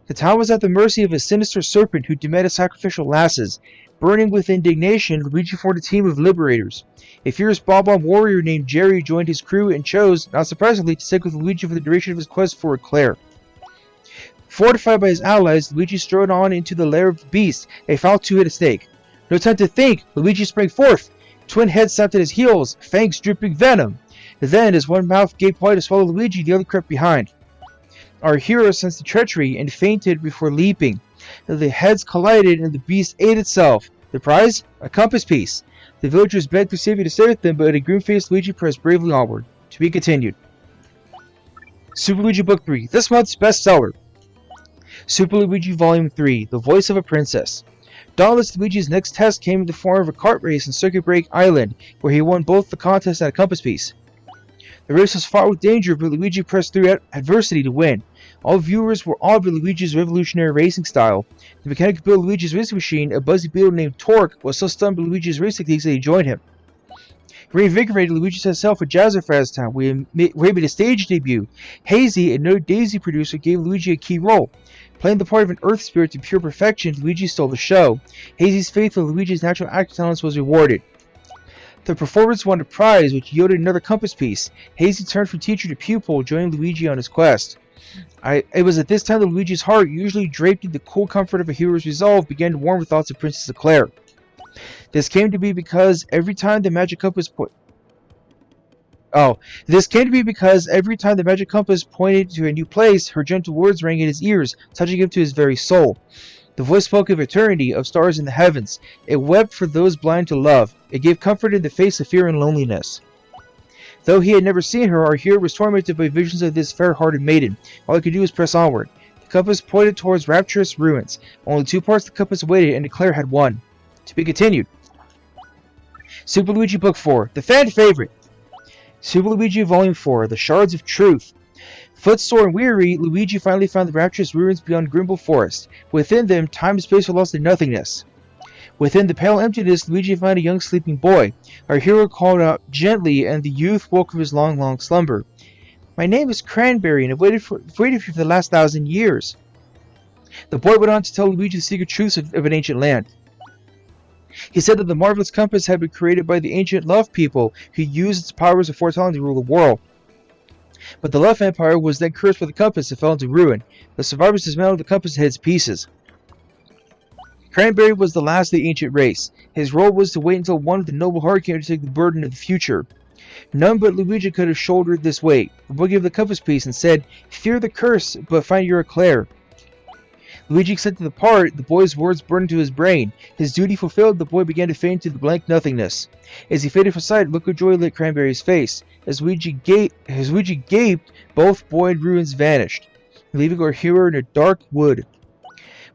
The town was at the mercy of a sinister serpent who demanded sacrificial lasses. Burning with indignation, Luigi formed a team of liberators. A fierce Bob-omb warrior named Jerry joined his crew and chose, not surprisingly, to stick with Luigi for the duration of his quest for Eclair. Fortified by his allies, Luigi strode on into the lair of the beast, a foul two-headed snake. No time to think, Luigi sprang forth. Twin heads snapped at his heels, fangs dripping venom. Then, as one mouth gaped wide to swallow Luigi, the other crept behind. Our hero sensed the treachery and fainted before leaping. The heads collided and the beast ate itself. The prize? A compass piece. The villagers begged for safety to stay with them, but a grim-faced Luigi pressed bravely onward. To be continued. Super Luigi Book 3, this month's bestseller. Super Luigi Volume 3, The Voice of a Princess. Dauntless Luigi's next test came in the form of a kart race on Circuit Break Island, where he won both the contest and a compass piece. The race was fought with danger, but Luigi pressed through adversity to win. All viewers were awed by Luigi's revolutionary racing style. The mechanic who built Luigi's racing machine, a buzzy beetle named Torque, was so stunned by Luigi's race techniques that he joined him. Reinvigorated, Luigi set sail for Jazzerfest Town, where he made a stage debut. Hazy, another Daisy producer, gave Luigi a key role. Playing the part of an Earth spirit to pure perfection, Luigi stole the show. Hazy's faith in Luigi's natural acting talents was rewarded. The performance won a prize, which yielded another compass piece. Hazy turned from teacher to pupil, joining Luigi on his quest. It was at this time that Luigi's heart, usually draped in the cool comfort of a hero's resolve, began to warm with thoughts of Princess Eclair. This came to be because every time the magic compass pointed to a new place, her gentle words rang in his ears, touching him to his very soul. The voice spoke of eternity, of stars in the heavens. It wept for those blind to love. It gave comfort in the face of fear and loneliness. Though he had never seen her, our hero was tormented by visions of this fair-hearted maiden. All he could do was press onward. The compass pointed towards rapturous ruins. Only 2 parts of the compass awaited, and Eclair had won. To be continued. Super Luigi Book 4, the fan favorite. Super Luigi Volume 4, The Shards of Truth. Footsore and weary, Luigi finally found the rapturous ruins beyond Grimble Forest. Within them, time and space were lost in nothingness. Within the pale emptiness, Luigi found a young sleeping boy. Our hero called out gently, and the youth woke from his long, long slumber. My name is Cranberry, and I've waited for you for the last 1,000 years. The boy went on to tell Luigi the secret truths of an ancient land. He said that the marvelous compass had been created by the ancient Love people, who used its powers of foretelling to rule the world. But the Love Empire was then cursed by the compass and fell into ruin. The survivors dismantled the compass and hid its pieces. Cranberry was the last of the ancient race. His role was to wait until one of the noble heart came to take the burden of the future. None but Luigi could have shouldered this weight. The boy gave the compass piece and said, "Fear the curse, but find your Eclair." Luigi accepted the part. The boy's words burned into his brain. His duty fulfilled, the boy began to fade into the blank nothingness. As he faded from sight, a look of joy lit Cranberry's face. As Luigi gaped, both boy and ruins vanished, leaving our hero in a dark wood.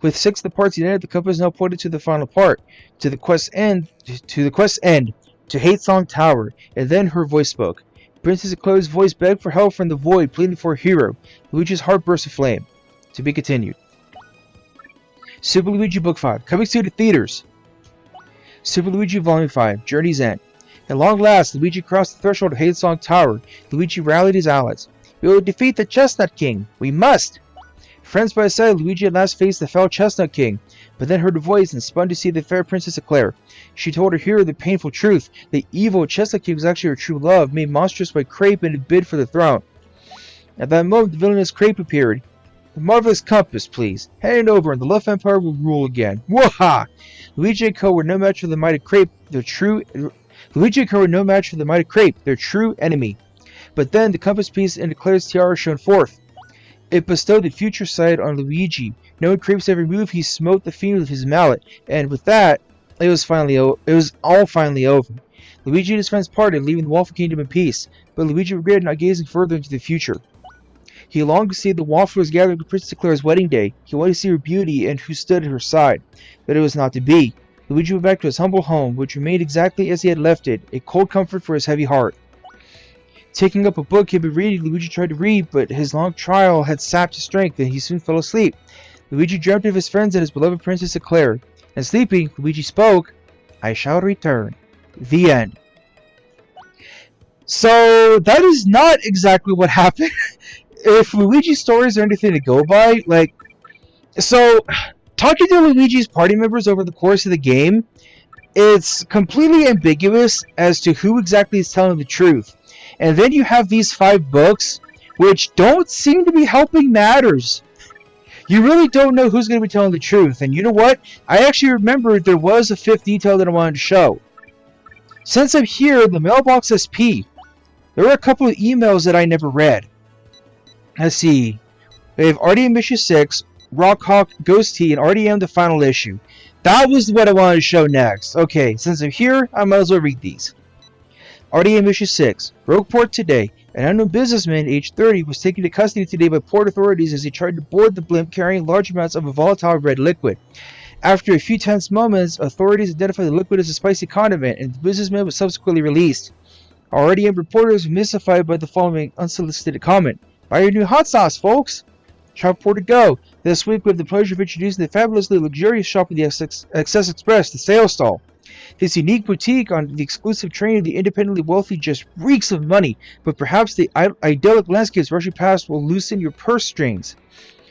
With 6 of the parts united, the compass now pointed to the final part, to the quest's end, to Hate Song Tower, and then her voice spoke. Princess Eclair's voice begged for help from the void, pleading for a hero. Luigi's heart burst aflame. To be continued. Super Luigi Book 5, coming soon to theaters. Super Luigi Volume 5, Journey's End. At long last, Luigi crossed the threshold of Hate Song Tower. Luigi rallied his allies. We will defeat the Chestnut King. We must! Friends by his side, Luigi at last faced the fell Chestnut King, but then heard a voice and spun to see the fair Princess Eclair. She told her hero the painful truth. The evil Chestnut King was actually her true love, made monstrous by Crepe in a bid for the throne. At that moment, the villainous Crepe appeared. The marvelous compass, please. Hand it over, and the Love Empire will rule again. Waha! Luigi and Co. were no match for the mighty Crepe, their true enemy. But then the compass piece and Eclair's tiara shone forth. It bestowed the future sight on Luigi. Knowing Crepe's every move, he smote the fiend with his mallet, and with that, it was all finally over. Luigi and his friends parted, leaving the Waffle Kingdom in peace, but Luigi regretted not gazing further into the future. He longed to see the wallflowers gathering for Princess Claire's wedding day. He wanted to see her beauty and who stood at her side. But it was not to be. Luigi went back to his humble home, which remained exactly as he had left it, a cold comfort for his heavy heart. Taking up a book he had been reading, Luigi tried to read, but his long trial had sapped his strength, and he soon fell asleep. Luigi dreamt of his friends and his beloved Princess Eclair. And sleeping, Luigi spoke, "I shall return." The end. So, that is not exactly what happened. If Luigi's stories are anything to go by, talking to Luigi's party members over the course of the game, it's completely ambiguous as to who exactly is telling the truth. And then you have these 5 books, which don't seem to be helping matters. You really don't know who's going to be telling the truth. And you know what? I actually remembered there was a 5th detail that I wanted to show. Since I'm here, the mailbox SP, there were a couple of emails that I never read. Let's see. We have RDM issue 6, Rockhawk, Ghost T, and RDM the final issue. That was what I wanted to show next. Okay, since I'm here, I might as well read these. RDM issue 6. Rogueport today. An unknown businessman, aged 30, was taken into custody today by port authorities as he tried to board the blimp carrying large amounts of a volatile red liquid. After a few tense moments, authorities identified the liquid as a spicy condiment, and the businessman was subsequently released. RDM reporters were mystified by the following unsolicited comment. "Buy your new hot sauce, folks!" Shop Port to go. This week we have the pleasure of introducing the fabulously luxurious shop of the Excess Express, the Sales Stall. This unique boutique on the exclusive train of the independently wealthy just reeks of money, but perhaps the idyllic landscapes rushing past will loosen your purse strings.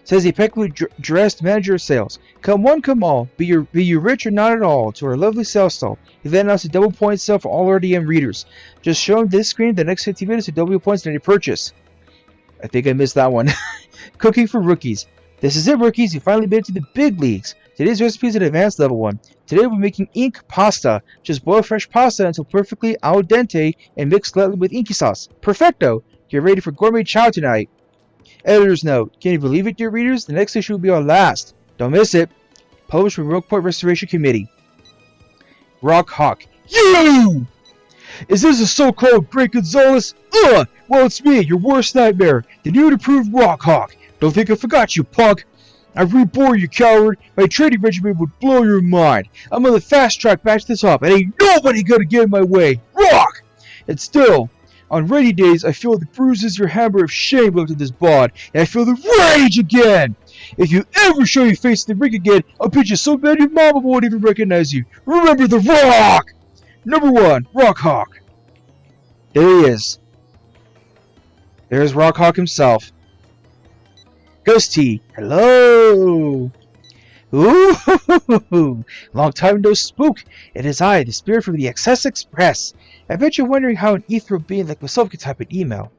Says the impeccably dressed manager of sales. Come one, come all, be you rich or not at all, to our lovely sales stall. He then announced a double point sale for all RDM readers. Just showing this screen the next 50 minutes to double your points on any purchase. I think I missed that one. Cooking for rookies. This is it, rookies. You finally made it to the big leagues. Today's recipe is an advanced level one. Today we're making ink pasta. Just boil fresh pasta until perfectly al dente and mix slightly with inky sauce. Perfecto! Get ready for gourmet chow tonight. Editor's note. Can you believe it, dear readers? The next issue will be our last. Don't miss it. Published from Rogueport Restoration Committee. Rock Hawk. You! Is this a so-called Great Gonzalez? Ugh! Well, it's me, your worst nightmare. The new and improved Rock Hawk. Don't think I forgot you, punk. I've reborn, you coward. My training regimen would blow your mind. I'm on the fast track back to the top, and ain't nobody gonna get in my way. Rock! And still, on rainy days, I feel the bruises your hammer of shame left in this bod, and I feel the rage again. If you ever show your face in the ring again, I'll beat you so bad your mama won't even recognize you. Remember the Rock! Number 1, Rock Hawk. There he is. There's Rock Hawk himself. Ghost T, hello! Ooh, long time no spook. It is I, the spirit from the Excess Express. I bet you're wondering how an ethereal being like myself can type an email.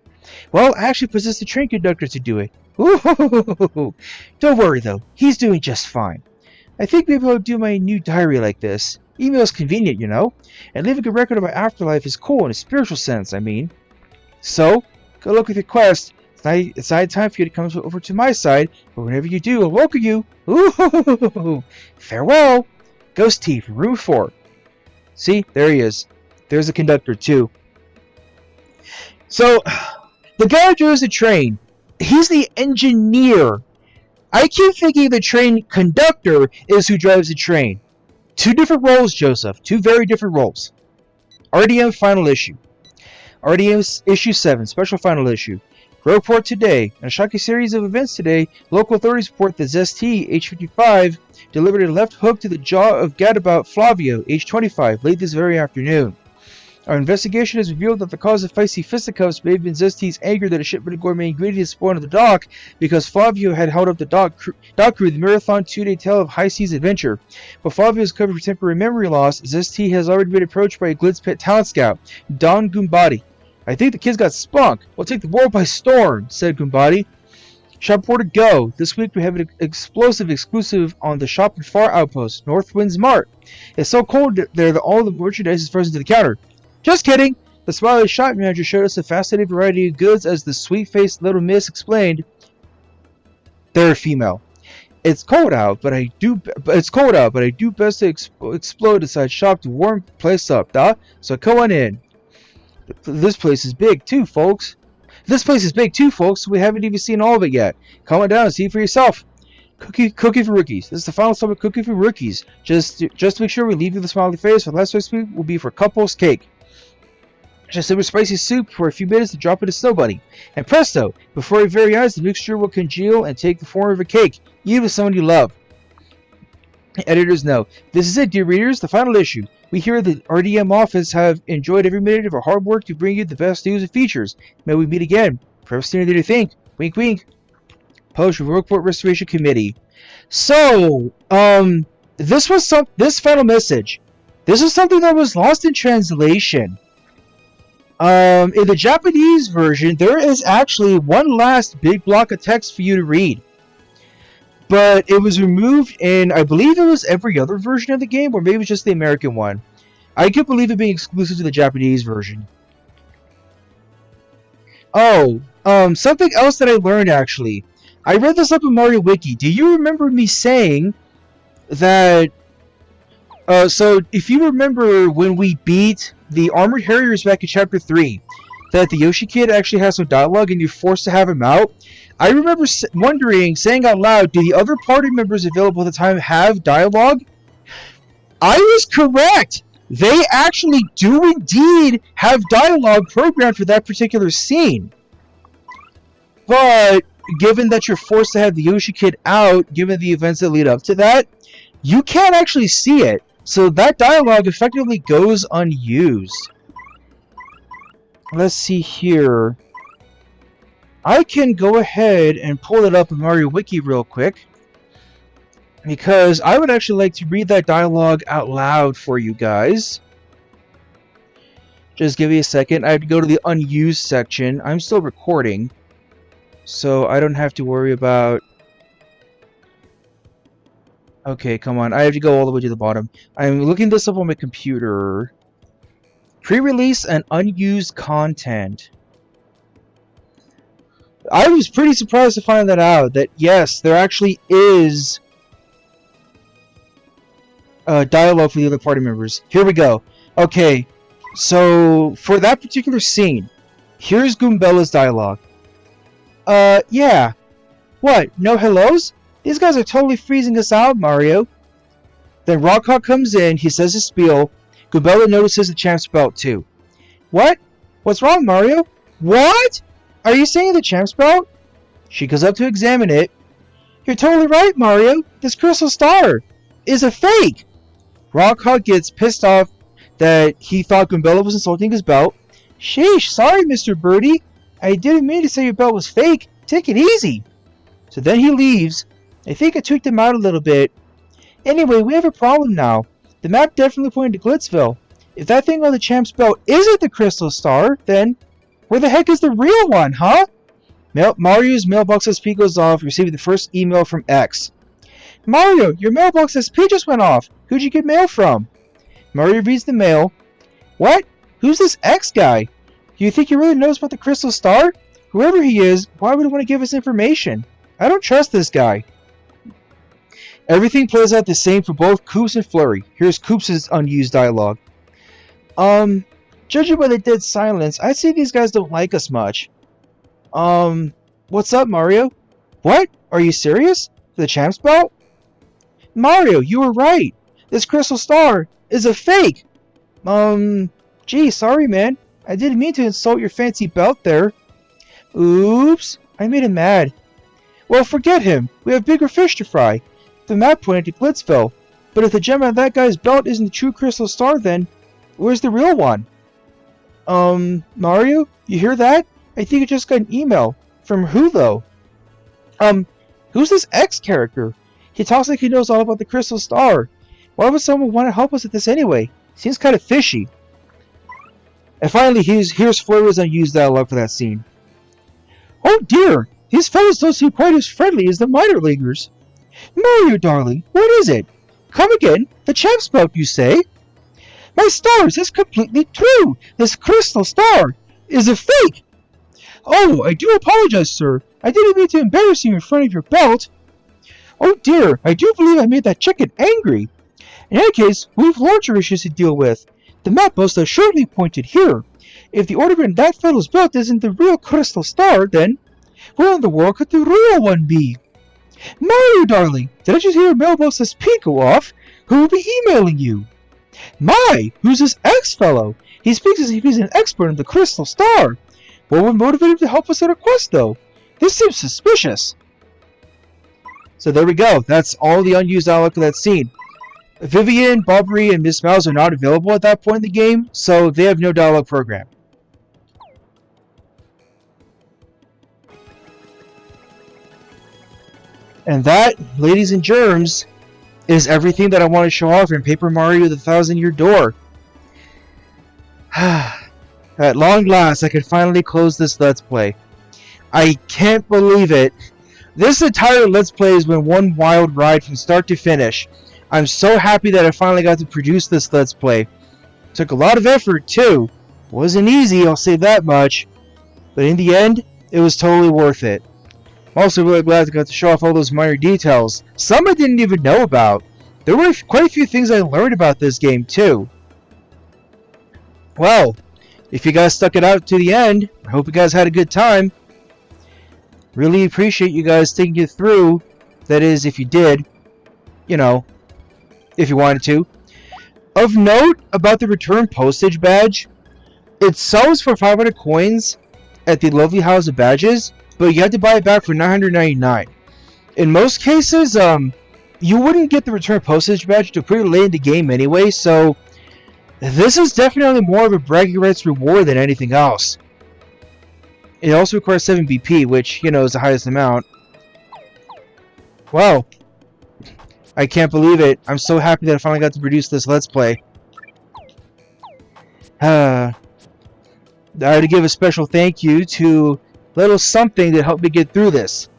Well, I actually possess the train conductor to do it. Ooh, don't worry though, he's doing just fine. I think maybe I'll do my new diary like this. Email's convenient, you know, and leaving a record of my afterlife is cool in a spiritual sense, I mean. So, good luck with your quest. It's not time for you to come over to my side, but whenever you do, I'll welcome you. Ooh, farewell. Ghost T from room 4. See, there he is. There's the conductor too. So, the guy who drives the train, he's the engineer. I keep thinking the train conductor is who drives the train. 2 different roles, Joseph. 2 very different roles. RDM final issue. RDM issue 7, special final issue. Rogueport today. In a shocking series of events today, local authorities report that Zesty, age 55, delivered a left hook to the jaw of gadabout Flavio, age 25, late this very afternoon. Our investigation has revealed that the cause of feisty fisticuffs may have been Zesty's anger that a shipment of gourmet ingredients spawned on the dock because Flavio had held up the dock crew the marathon 2-day tale of high seas adventure. But Flavio is covered for temporary memory loss. Zesty has already been approached by a Glitz Pit talent scout, Don Gumbati. I think the kid's got spunk. We'll take the world by storm, said Gumbati. Shop Port to go. This week we have an explosive exclusive on the Shop and Far Outpost, Northwind's Mart. It's so cold there that all the merchandise is frozen to the counter. Just kidding! The smiley shop manager showed us a fascinating variety of goods as the sweet-faced little miss explained. They're female. It's cold out, but I do best to explode inside shop to warm place up, duh? So come on in. This place is big too, folks. This place is big too, folks. We haven't even seen all of it yet. Calm it down and see it for yourself. Cookie for rookies. This is the final stop of Cookie for rookies. Just to make sure we leave you the smiley face. The last recipe will be for couples cake. Just simmer spicy soup for a few minutes to drop into Snow Bunny. And presto! Before your very eyes, the mixture will congeal and take the form of a cake. Eat it with someone you love. Editors know. This is it, dear readers, the final issue. We here at the RDM office have enjoyed every minute of our hard work to bring you the best news and features. May we meet again. Perhaps sooner than you think. Wink, wink. Published with Report Restoration Committee. So, this final message. This is something that was lost in translation. In the Japanese version, there is actually one last big block of text for you to read. But it was removed in, I believe it was every other version of the game, or maybe it was just the American one. I can't believe it being exclusive to the Japanese version. Oh, something else that I learned actually. I read this up in Mario Wiki. Do you remember me saying that... so, if you remember when we beat the Armored Harriers back in Chapter 3, that the Yoshi Kid actually has some dialogue and you're forced to have him out? I remember wondering, saying out loud, do the other party members available at the time have dialogue? I was correct! They actually do indeed have dialogue programmed for that particular scene. But, given that you're forced to have the Yoshi Kid out, given the events that lead up to that, you can't actually see it. So that dialogue effectively goes unused. Let's see here. I can go ahead and pull it up in Mario Wiki real quick, because I would actually like to read that dialogue out loud for you guys. Just give me a second. I have to go to the unused section. I'm still recording, so I don't have to worry about... Okay, come on. I have to go all the way to the bottom. I'm looking this up on my computer. Pre-release and unused content. I was pretty surprised to find that out. That yes, there actually is dialogue for the other party members. Here we go. Okay, so for that particular scene, here's Goombella's dialogue. Yeah. What? No hellos? These guys are totally freezing us out, Mario. Then Rockhawk comes in, he says his spiel. Goombella notices the champ's belt too. What? What's wrong, Mario? What? Are you saying the champ's belt? She goes up to examine it. You're totally right, Mario. This crystal star is a fake. Rockhawk gets pissed off that he thought Goombella was insulting his belt. Sheesh, sorry, Mr. Birdie. I didn't mean to say your belt was fake. Take it easy. So then he leaves. I think I tweaked him out a little bit. Anyway, we have a problem now. The map definitely pointed to Glitzville. If that thing on the champ's belt isn't the crystal star, then where the heck is the real one, huh? Mario's mailbox SP goes off, receiving the first email from X. Mario, your mailbox SP just went off. Who'd you get mail from? Mario reads the mail. What? Who's this X guy? Do you think he really knows about the crystal star? Whoever he is, why would he want to give us information? I don't trust this guy. Everything plays out the same for both Koops and Flurry. Here's Koops' unused dialogue. Judging by the dead silence, I'd say these guys don't like us much. What's up, Mario? What? Are you serious? The champ's belt? Mario, you were right. This crystal star is a fake. Gee, sorry, man. I didn't mean to insult your fancy belt there. Oops, I made him mad. Well, forget him. We have bigger fish to fry. The map pointed to Glitzville. But if the gem on that guy's belt isn't the true crystal star, then where's the real one? Mario? You hear that? I think I just got an email. From who, though? Who's this X character? He talks like he knows all about the crystal star. Why would someone want to help us with this anyway? Seems kind of fishy. And finally, here's Flurry's unused dialogue for that scene. Oh dear! These fellows don't seem quite as friendly as the minor leaguers. Mario, darling, what is it? Come again? The champ's belt, you say? My stars, that's completely true! This crystal star is a fake! Oh, I do apologize, sir. I didn't mean to embarrass you in front of your belt. Oh dear, I do believe I made that chicken angry. In any case, we've larger issues to deal with. The map most assuredly pointed here. If the ornament that fellow's built isn't the real crystal star, then where in the world could the real one be? Mario, darling, did I just hear your mailbox's peak go off? Who will be emailing you? My, who's this X fellow? He speaks as if he's an expert in the crystal star. What would motivate him to help us on our quest, though? This seems suspicious. So there we go. That's all the unused dialogue for that scene. Vivian, Bobbery, and Miss Mouse are not available at that point in the game, so they have no dialogue program. And that, ladies and germs, is everything that I want to show off in Paper Mario: The 1,000-Year Door. At long last, I can finally close this Let's Play. I can't believe it. This entire Let's Play has been one wild ride from start to finish. I'm so happy that I finally got to produce this Let's Play. Took a lot of effort, too. Wasn't easy, I'll say that much. But in the end, it was totally worth it. I'm also really glad I got to show off all those minor details. Some I didn't even know about. There were quite a few things I learned about this game, too. Well, if you guys stuck it out to the end, I hope you guys had a good time. Really appreciate you guys thinking it through. That is, if you did. You know, if you wanted to. Of note about the return postage badge, it sells for 500 coins at the Lovely House of Badges, but you have to buy it back for 999. In most cases, you wouldn't get the return postage badge until pretty late in the game anyway, so this is definitely more of a bragging rights reward than anything else. It also requires 7 BP, which, you know, is the highest amount. Wow. I can't believe it. I'm so happy that I finally got to produce this Let's Play. I had to give a special thank you to little something that helped me get through this.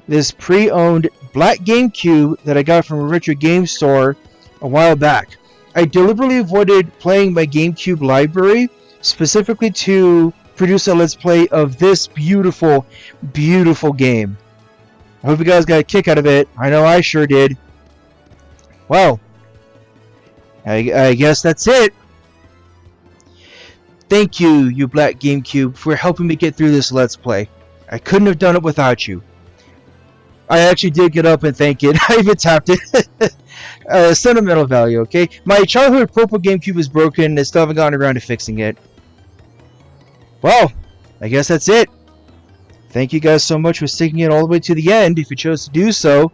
This pre-owned black GameCube that I got from a retro game store a while back. I deliberately avoided playing my GameCube library specifically to produce a Let's Play of this beautiful, beautiful game. I hope you guys got a kick out of it. I know I sure did. Well, I guess that's it. Thank you, you black GameCube, for helping me get through this Let's Play. I couldn't have done it without you. I actually did get up and thank it. I even tapped it. Sentimental value, okay? My childhood purple GameCube is broken. I still haven't gotten around to fixing it. Well, I guess that's it. Thank you guys so much for sticking it all the way to the end, if you chose to do so.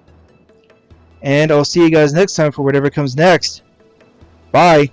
And I'll see you guys next time for whatever comes next. Bye.